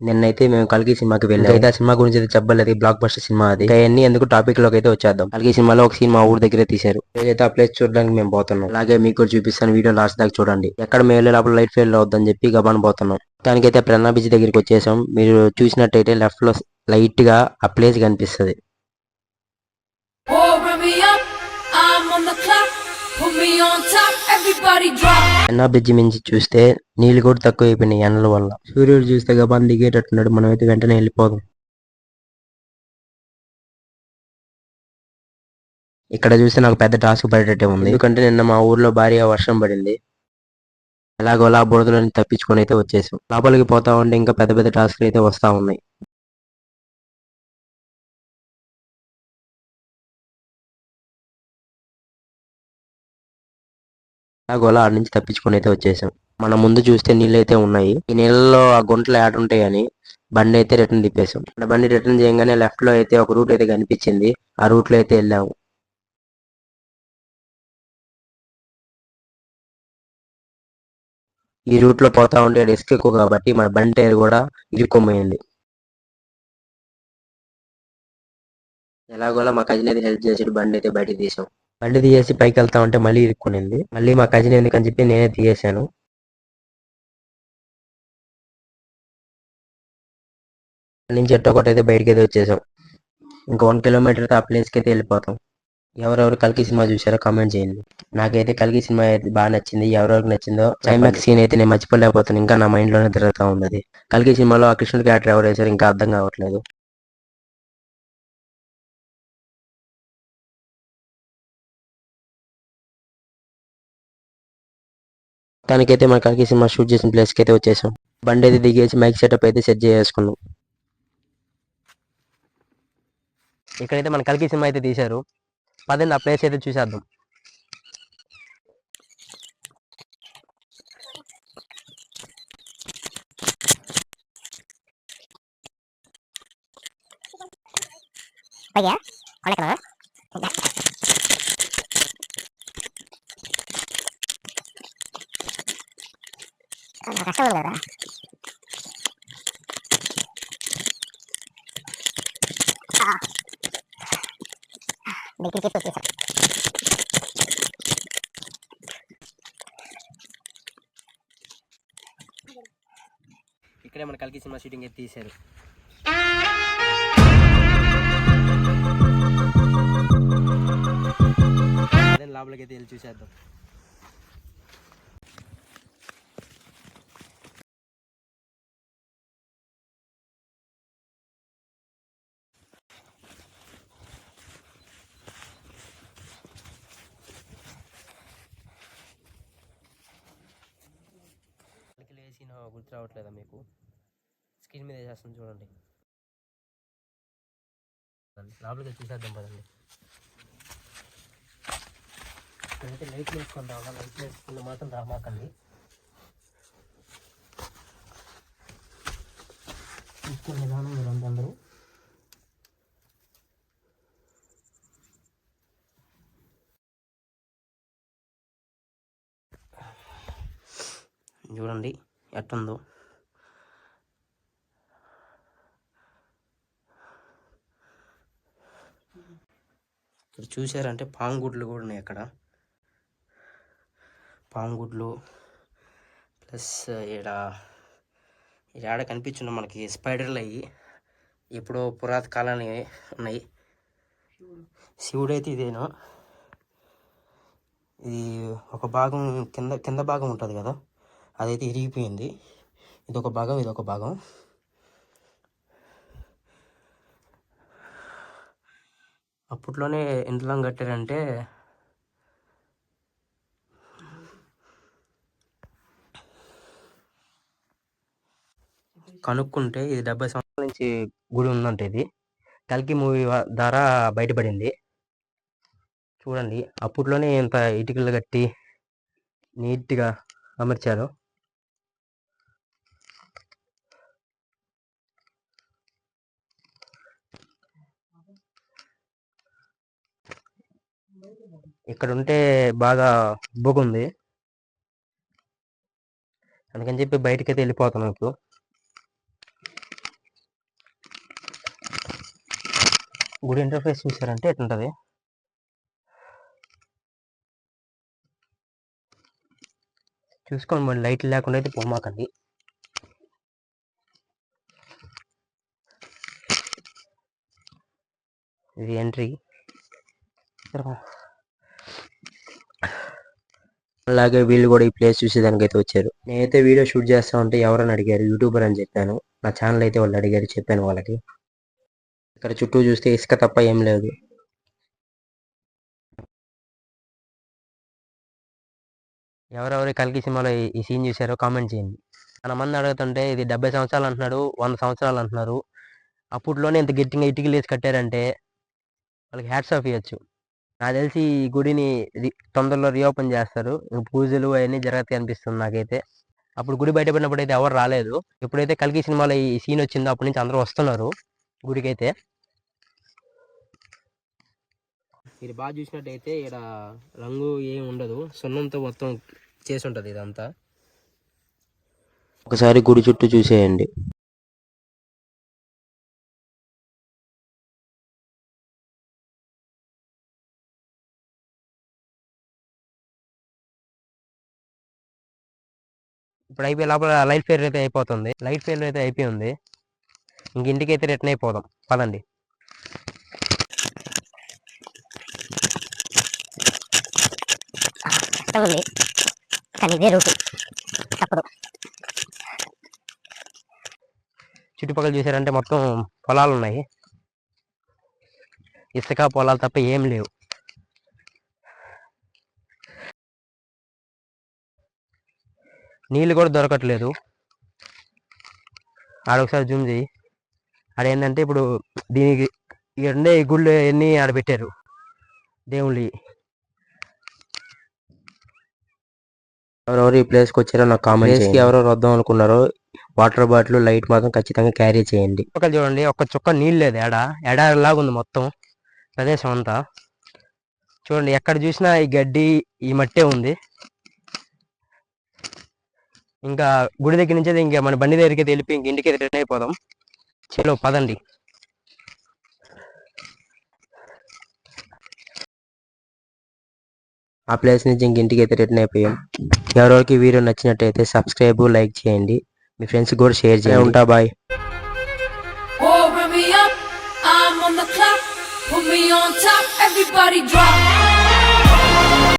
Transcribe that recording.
నిన్నైతే మేము కల్కి సినిమాకి వెళ్ళాము. అయితే ఆ సినిమా గురించి అయితే చెప్పలేదు, బ్లాక్ బస్టర్ సినిమా అది. ఇంకా అన్ని ఎందుకు టాపిక్ లోకి అయితే వచ్చేద్దాం. కల్కి సినిమాలో ఒక సీన్ మా ఊరు దగ్గరే తీశారు. అయితే ఆ ప్లేస్ చూడడానికి మేము పోతున్నాం. అలాగే మీకు కూడా చూపిస్తాను, వీడియో లాస్ట్ దాకా చూడండి. ఎక్కడ మేము వెళ్ళే లోపల లైట్ ఫెయిల్ అవుద్దని చెప్పి గబాన్ పోతున్నాం. దానికైతే ప్రన్నా బీచ్ దగ్గరికి వచ్చేసాం. మీరు చూసినట్టయితే లెఫ్ట్ లో లైట్ గా ఆ ప్లేస్ కనిపిస్తుంది. ఎన్నా బ్రిడ్జి మించి చూస్తే నీళ్లు కూడా తక్కువ అయిపోయినాయి ఎండల వల్ల. సూర్యుడు చూస్తే గబాన్ దిగేటట్టున్నాడు. మనం అయితే వెంటనే వెళ్ళిపోదాం. ఇక్కడ చూస్తే నాకు పెద్ద టాస్క్ పడేటట్టే ఉంది. ఎందుకంటే నిన్న మా ఊర్లో భారీగా వర్షం పడింది. ఎలాగోలా బురదలని తప్పించుకొని అయితే వచ్చేసాం. లోపలికి పోతా ఉంటే ఇంకా పెద్ద పెద్ద టాస్క్లు అయితే వస్తా ఉన్నాయి. ఎలాగోలా ఆడ నుంచి తప్పించుకొని అయితే వచ్చేసాం. మన ముందు చూస్తే నీళ్ళు అయితే ఉన్నాయి. ఈ నీళ్ళలో ఆ గుంటలు ఏడుంటాయని బండి అయితే రిటర్న్ తిప్పేసాం. బండి రిటర్న్ చేయగానే లెఫ్ట్ లో అయితే ఒక రూట్ అయితే కనిపించింది. ఆ రూట్ లో అయితే వెళ్ళాము. ఈ రూట్ లో పోతా ఉంటే రిస్క్ ఎక్కువ కాబట్టి మన బండి టైర్ కూడా ఇరుక్కోమైంది. ఎలాగోలా మా కజిన్ అయితే హెల్ప్ చేసి బండి అయితే బయటకు తీసాం. బండి తీసేసి పైకి వెళ్తా ఉంటే మళ్ళీ ఇరుక్కునింది. మళ్ళీ మా కజిన్ ఎందుకని చెప్పి నేనే తీసేశాను. నుంచి ఎట్టొకటి అయితే బయటకి అయితే వచ్చేసాం. ఇంకా 1 కిలోమీటర్ అయితే ఆ ప్లేస్కి అయితే వెళ్ళిపోతాం. ఎవరెవరు కల్కి సినిమా చూసారో కామెంట్ చేయండి. నాకైతే కల్కి సినిమా అయితే బాగా నచ్చింది. ఎవరెవరికి నచ్చిందో క్లైమాక్స్ సీన్ అయితే నేను మర్చిపోలేకపోతాను. ఇంకా నా మైండ్ లోనే తిరుగుతూ ఉంది. కల్కి సినిమాలో ఆ కృష్ణుడి క్యారెక్టర్ ఎవరు వేశారు ఇంకా అర్థం కావట్లేదు. దానికైతే మన కల్కి సినిమా షూట్ చేసిన ప్లేస్కి అయితే వచ్చేసాం. బండి అయితే దిగేసి మైక్ సెటప్ అయితే సెట్ చేసుకున్నాం. ఇక్కడైతే మన కల్కి సినిమా అయితే తీశారు. పదండి ఆ ప్లేస్ అయితే చూసేద్దాం. కష్టం కదా. దగ్గరికి వచ్చేసాం. ఇక్కడే మన కల్కి సినిమా షూటింగ్ అయితే తీశారు. లోపలికి అయితే వెళ్ళి చూసేద్దాం. వేసి గుర్తు రావట్లేదా మీకు? స్క్రీన్ మీద వేసేస్తాను చూడండి. లోపలికి చూసేద్దాం పదండి. అయితే లైట్లు వేసుకొని రావాలి. లైట్లు వేసుకున్న మాత్రం రామాకండి. చూసుకునే విధానం మీరు అందరూ చూడండి ఎట్టుందో. ఇక్కడ చూసారంటే పాముగుడ్లు కూడా ఉన్నాయి. అక్కడ పాముగుడ్లు ప్లస్ ఈడ కనిపించున్న మనకి స్పైడర్లు అయ్యి ఎప్పుడో పురాత కాలాన్ని ఉన్నాయి. శివుడు అయితే ఇదేనా, ఇది ఒక భాగం కింద భాగం ఉంటుంది కదా, అదైతే ఇరిగిపోయింది. ఇదొక భాగం, ఇదొక భాగం. అప్పట్లోనే ఇంట్లో కట్టారంటే కనుక్కుంటే ఇది 70 సంవత్సరాల నుంచి గుడి ఉందంటే ఇది కల్కి మూవీ ద్వారా బయటపడింది. చూడండి అప్పట్లోనే ఇంత ఇటుకలు కట్టి నీట్గా అమర్చారు. ఇక్కడ ఉంటే బాగా ఉబ్బుకుంది, అందుకని చెప్పి బయటకైతే వెళ్ళిపోతున్నాం ఇప్పుడు. గుడి ఇంటర్ఫేస్ చూసారంటే ఎట్లుంటది. చూసుకోండి మరి, లైట్ లేకుండా అయితే పోమాకండి. ఇది ఎంట్రీ. అలాగే వీళ్ళు కూడా ఈ ప్లేస్ చూసేదానికి అయితే వచ్చారు. నేనైతే వీడియో షూట్ చేస్తా ఉంటే ఎవరని అడిగారు, యూట్యూబర్ అని చెప్పాను. నా ఛానల్ అయితే వాళ్ళు అడిగారు, చెప్పాను వాళ్ళకి. ఇక్కడ చుట్టూ చూస్తే ఇసుక తప్ప ఏం లేదు. ఎవరెవరి కల్కి సినిమాలో ఈ సీన్ చూసారో కామెంట్ చేయండి. మన మంది అడుగుతుంటే ఇది 70 సంవత్సరాలు అంటున్నాడు, 100 సంవత్సరాలు అంటున్నారు. అప్పట్లోనే ఇంత గట్టిగా ఇటుకలు వేసి కట్టారంటే వాళ్ళకి హ్యాట్స్ ఆఫ్ ఇవ్వచ్చు. నాకు తెలిసి ఈ గుడిని తొందరలో రీఓపెన్ చేస్తారు. పూజలు అవన్నీ జరుగుతాయి అనిపిస్తుంది నాకైతే. అప్పుడు గుడి బయటపడినప్పుడు అయితే ఎవరు రాలేదు. ఎప్పుడైతే కల్కి సినిమాలో ఈ సీన్ వచ్చిందో అప్పటి నుంచి అందరూ వస్తున్నారు గుడికైతే. మీరు బాగా చూసినట్టయితే ఇక్కడ రంగు ఏం ఉండదు, సున్నంతో మొత్తం చేసి ఉంటుంది ఇదంతా. ఒకసారి గుడి చుట్టూ చూసేయండి. ఇప్పుడు అయిపోయి లోపల లైట్ ఫెయిర్ అయితే అయిపోతుంది. లైట్ ఫెయిర్ అయితే అయిపోయింది. ఇంక ఇంటికి అయితే రిటర్న్ అయిపోదాం పదండి. కష్టం ఉంది కానీ ఇదే రూటు తప్పదు. చుట్టుపక్కల చూసారంటే మొత్తం పొలాలు ఉన్నాయి. ఇసుక పొలాలు తప్ప ఏం లేవు. నీళ్ళు కూడా దొరకట్లేదు. ఆడొకసారి జూమ్ చేయి. ఆడేంటంటే ఇప్పుడు దీనికి ఉండే ఈ గుళ్ళు ఎన్ని ఆడబెట్టారు దేవుళ్ళు. ఎవరెవరు ఈ ప్లేస్కి వచ్చారో నాకు కామెంట్ చేయండి. ఎవరెవరు వద్దాం అనుకున్నారో వాటర్ బాటిల్, లైట్ మాత్రం ఖచ్చితంగా క్యారీ చేయండి. ఒకళ్ళు చూడండి, ఒక్క చుక్క నీళ్ళు లేదు. ఎడారిలాగా ఉంది మొత్తం ప్రదేశం అంతా. చూడండి, ఎక్కడ చూసినా ఈ గడ్డి, ఈ మట్టే ఉంది. ఇంకా గుడి దగ్గర నుంచి ఇంకా మన బండి దగ్గరికి వెళ్ళిపోయి ఇంక ఇంటికి రిటర్న్ అయిపోదాం. చలో పదండి. ఆ ప్లేస్ నుంచి ఇంక ఇంటికి అయితే రిటర్న్ అయిపోయాం. ఎవరెవరికి వీడియో నచ్చినట్టయితే సబ్స్క్రైబ్, లైక్ చేయండి. మీ ఫ్రెండ్స్ కూడా షేర్ చేయండి. ఉంటా, bye. Oh, run me up, I'm on the clock. Put me on top, everybody drop.